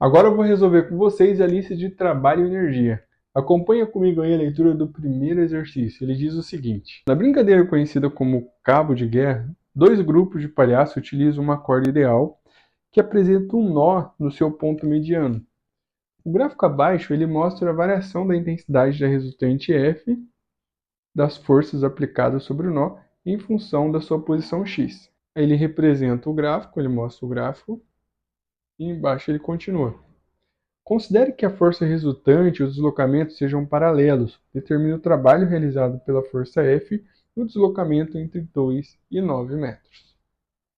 Agora eu vou resolver com vocês a lista de trabalho e energia. Acompanha comigo aí a leitura do primeiro exercício. Ele diz o seguinte: na brincadeira conhecida como cabo de guerra, dois grupos de palhaços utilizam uma corda ideal que apresenta um nó no seu ponto mediano. O gráfico abaixo ele mostra a variação da intensidade da resultante F das forças aplicadas sobre o nó em função da sua posição X. Ele representa o gráfico, ele mostra o gráfico, e embaixo ele continua. Considere que a força resultante e o deslocamento sejam paralelos. Determine o trabalho realizado pela força F no deslocamento entre 2 e 9 metros.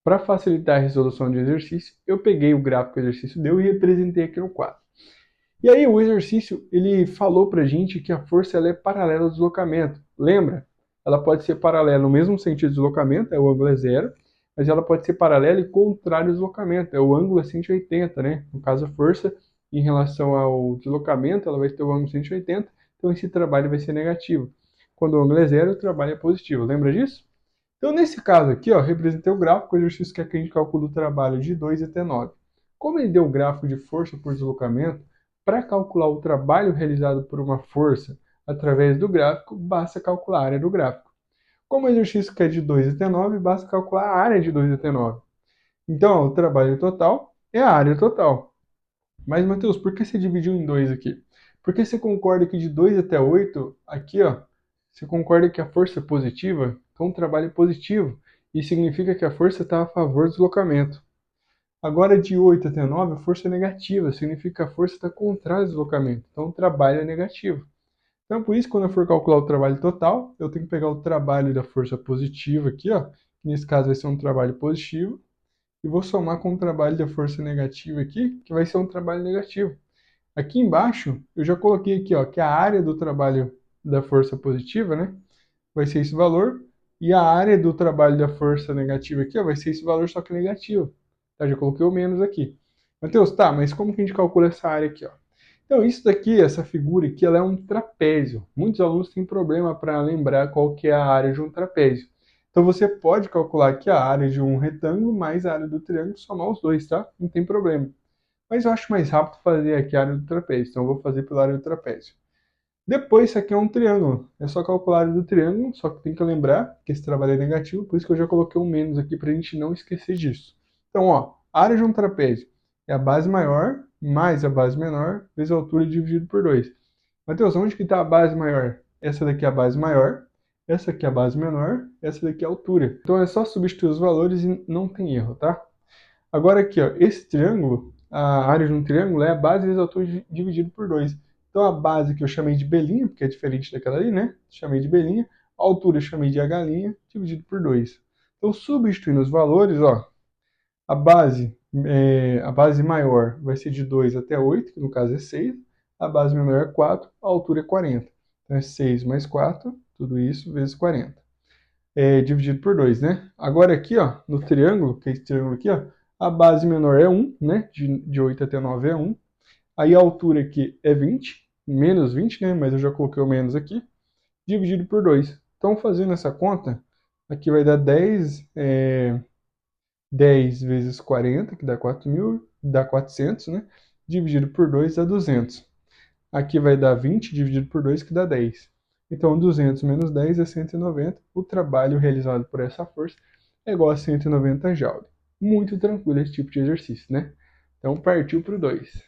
Para facilitar a resolução do exercício, eu peguei o gráfico que o exercício deu e representei aqui no quadro. E aí o exercício ele falou para a gente que a força ela é paralela ao deslocamento. Lembra? Ela pode ser paralela no mesmo sentido de deslocamento, o ângulo é zero, mas ela pode ser paralela e contrária ao deslocamento, o ângulo é 180, né? No caso a força em relação ao deslocamento, ela vai ter o ângulo 180, então esse trabalho vai ser negativo. Quando o ângulo é zero, o trabalho é positivo. Lembra disso? Então, nesse caso aqui, ó, representei o gráfico, o exercício quer que a gente calcule o trabalho de 2 até 9. Como ele deu o gráfico de força por deslocamento, para calcular o trabalho realizado por uma força através do gráfico, basta calcular a área do gráfico. Como o exercício quer de 2 até 9, basta calcular a área de 2 até 9. Então, ó, o trabalho total é a área total. Mas, Matheus, por que você dividiu em 2 aqui? Porque você concorda que de 2 até 8, aqui, ó, você concorda que a força é positiva? Então, o trabalho é positivo. E significa que a força está a favor do deslocamento. Agora, de 8 até 9, a força é negativa. Significa que a força está contrária ao deslocamento. Então, o trabalho é negativo. Então, por isso, quando eu for calcular o trabalho total, eu tenho que pegar o trabalho da força positiva aqui, ó. Que nesse caso vai ser um trabalho positivo e vou somar com o trabalho da força negativa aqui, que vai ser um trabalho negativo. Aqui embaixo, eu já coloquei aqui, ó, que a área do trabalho da força positiva, né, vai ser esse valor, e a área do trabalho da força negativa aqui, ó, vai ser esse valor, só que negativo. Tá? Já coloquei o menos aqui. Matheus, tá, mas como que a gente calcula essa área aqui, ó? Então, isso daqui, essa figura aqui, ela é um trapézio. Muitos alunos têm problema para lembrar qual que é a área de um trapézio. Então, você pode calcular aqui a área de um retângulo mais a área do triângulo, somar os dois, tá? Não tem problema. Mas eu acho mais rápido fazer aqui a área do trapézio, então eu vou fazer pela área do trapézio. Depois, isso aqui é um triângulo. É só calcular a área do triângulo, só que tem que lembrar que esse trabalho é negativo, por isso que eu já coloquei um menos aqui para a gente não esquecer disso. Então, ó, a área de um trapézio é a base maior mais a base menor vezes a altura dividido por 2. Matheus, onde que está a base maior? Essa daqui é a base maior, essa aqui é a base menor, essa daqui é a altura. Então é só substituir os valores e não tem erro, tá? Agora aqui, ó, esse triângulo, a área de um triângulo é a base vezes a altura dividido por 2. Então a base que eu chamei de belinha, porque é diferente daquela ali, né? Chamei de belinha. A altura eu chamei de a galinha, dividido por 2. Então substituindo os valores, ó, a base maior vai ser de 2 até 8, que no caso é 6. A base menor é 4, a altura é 40. Então é 6 mais 4, tudo isso, vezes 40. Dividido por 2, né? Agora aqui, ó, no triângulo, que é esse triângulo aqui, ó, a base menor é 1, né? De 8 até 9 é 1. Aí a altura aqui é 20, menos 20, né? Mas eu já coloquei o menos aqui, dividido por 2. Então, fazendo essa conta, aqui vai dar 10 vezes 40, que dá 4.000, dá 400, né? Dividido por 2 dá 200. Aqui vai dar 20 dividido por 2, que dá 10. Então, 200 menos 10 é 190. O trabalho realizado por essa força é igual a 190 joules. Muito tranquilo esse tipo de exercício, né? Então, partiu para o 2.